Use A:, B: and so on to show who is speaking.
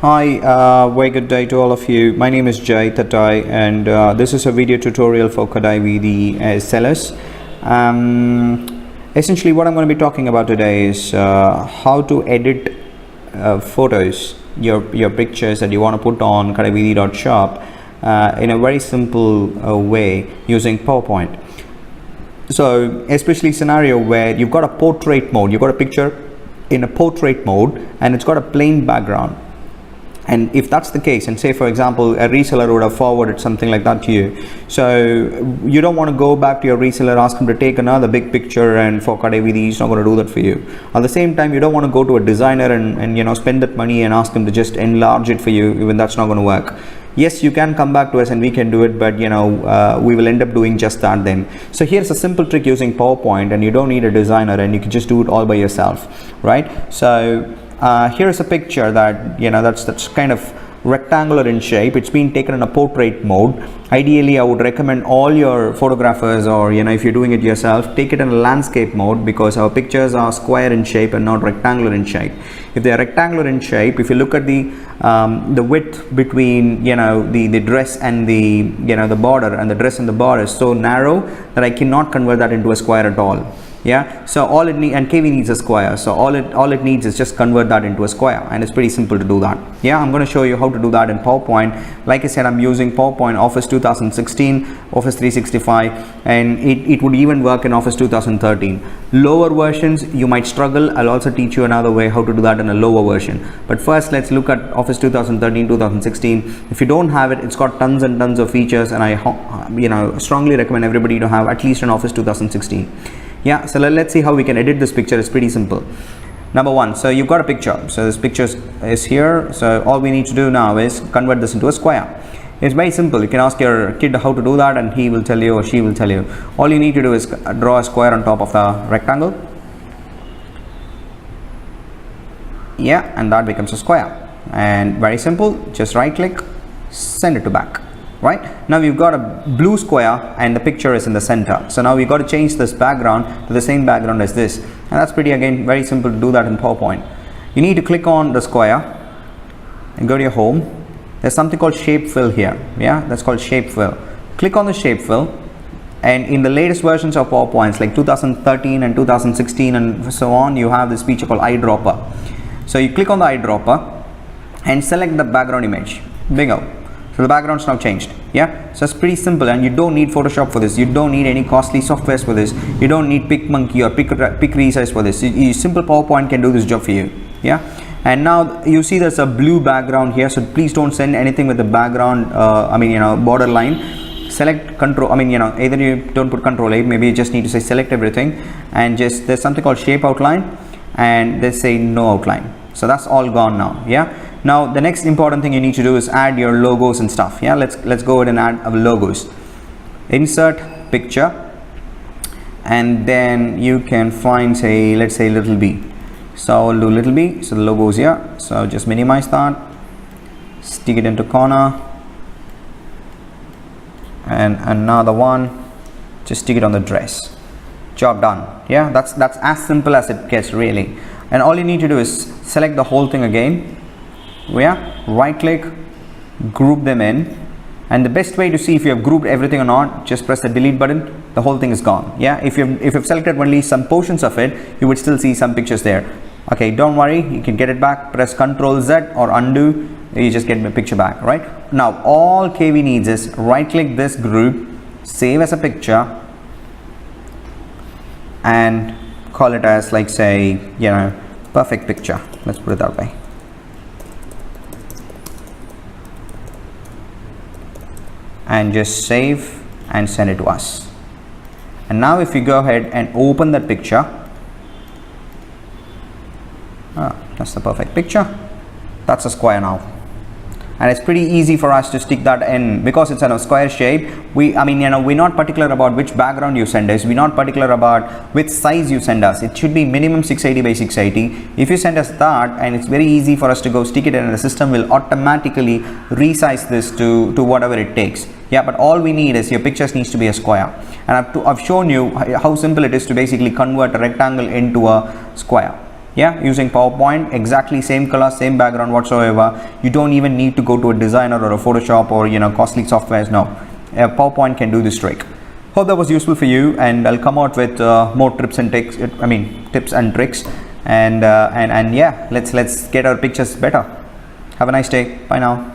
A: Hi, very good day to all of you. My name is Jay Tatai, and this is a video tutorial for Kadai VD SLS. Essentially, what I'm going to be talking about today is how to edit photos, your pictures that you want to put on kadaivd.shop in a very simple way using PowerPoint. So, especially scenario where you've got a portrait mode, you've got a picture in a portrait mode, and it's got a plain background. And if that's the case, and say for example a reseller would have forwarded something like that to you, so you don't want to go back to your reseller, ask him to take another big picture, and for Kadai VD he's not going to do that for you. At the same time, you don't want to go to a designer and spend that money and ask him to just enlarge it for you. Even that's not going to work. Yes, you can come back to us and we can do it, but we will end up doing just that then. So here's a simple trick using PowerPoint, and you don't need a designer, and you can just do it all by yourself, right? So here's a picture that that's kind of rectangular in shape. It's been taken in a portrait mode. Ideally, I would recommend all your photographers, or if you're doing it yourself, take it in a landscape mode, because our pictures are square in shape and not rectangular in shape. If they are rectangular in shape, if you look at the width between the dress and the border, and the dress and the border is so narrow that I cannot convert that into a square at all. Yeah, so all it needs, and KV needs a square, so all it needs is just convert that into a square, and it's pretty simple to do that. Yeah, I'm going to show you how to do that in PowerPoint. Like I said, I'm using PowerPoint Office 2016, Office 365, and it would even work in Office 2013. Lower versions you might struggle. I'll also teach you another way how to do that in a lower version. But first, let's look at Office 2013, 2016. If you don't have it, it's got tons and tons of features, and I strongly recommend everybody to have at least an Office 2016. Yeah, so let's see how we can edit this picture. It's pretty simple. Number one, so you've got a picture. So this picture is here. So all we need to do now is convert this into a square. It's very simple. You can ask your kid how to do that, and he will tell you, or she will tell you. All you need to do is draw a square on top of the rectangle. Yeah, and that becomes a square. And very simple, just right click, send it to back. Right, now we've got a blue square and the picture is in the center. So now we've got to change this background to the same background as this, and that's pretty, again, very simple to do that in PowerPoint. You need to click on the square and go to your home. There's something called shape fill here. Yeah, that's called shape fill. Click on the shape fill, and in the latest versions of PowerPoints like 2013 and 2016 and so on, you have this feature called eyedropper. So you click on the eyedropper and select the background image. Bingo. So the background's now changed. Yeah, so it's pretty simple, and you don't need Photoshop for this. You don't need any costly softwares for this. You don't need PicMonkey or Pic Resize for this. Simple PowerPoint can do this job for you. Yeah, and now you see there's a blue background here, so please don't send anything with the background borderline. Select control, either you don't put Control A, maybe you just need to say select everything, and just there's something called shape outline, and they say no outline. So that's all gone now. Yeah, now the next important thing you need to do is add your logos and stuff. Yeah, let's go ahead and add our logos. Insert picture, and then you can find, say, let's say little b. So I'll do little b. So the logo is here, so just minimize that, stick it into corner, and another one, just stick it on the dress. Job done. Yeah, that's as simple as it gets, really. And all you need to do is select the whole thing again. Yeah, right click, group them in, and the best way to see if you have grouped everything or not, just press the delete button. The whole thing is gone. Yeah, if you've selected only some portions of it, you would still see some pictures there. Okay, don't worry, you can get it back. Press Ctrl Z or undo, you just get the picture back. Right, now all KV needs is right click this group, save as a picture, and call it as, like, say, perfect picture. Let's put it that way. And just save and send it to us. And now if you go ahead and open that picture, that's the perfect picture. That's a square now. And it's pretty easy for us to stick that in, because it's in a square shape. We're not particular about which background you send us. We're not particular about which size you send us. It should be minimum 680 by 680. If you send us that, and it's very easy for us to go stick it in, and the system will automatically resize this to whatever it takes. Yeah, but all we need is your pictures needs to be a square. And I've shown you how simple it is to basically convert a rectangle into a square. Yeah, using PowerPoint, exactly same color, same background whatsoever. You don't even need to go to a designer or a Photoshop or costly softwares. No, PowerPoint can do this trick. Hope that was useful for you, and I'll come out with more tips and tricks. Tips and tricks, and yeah, let's get our pictures better. Have a nice day. Bye now.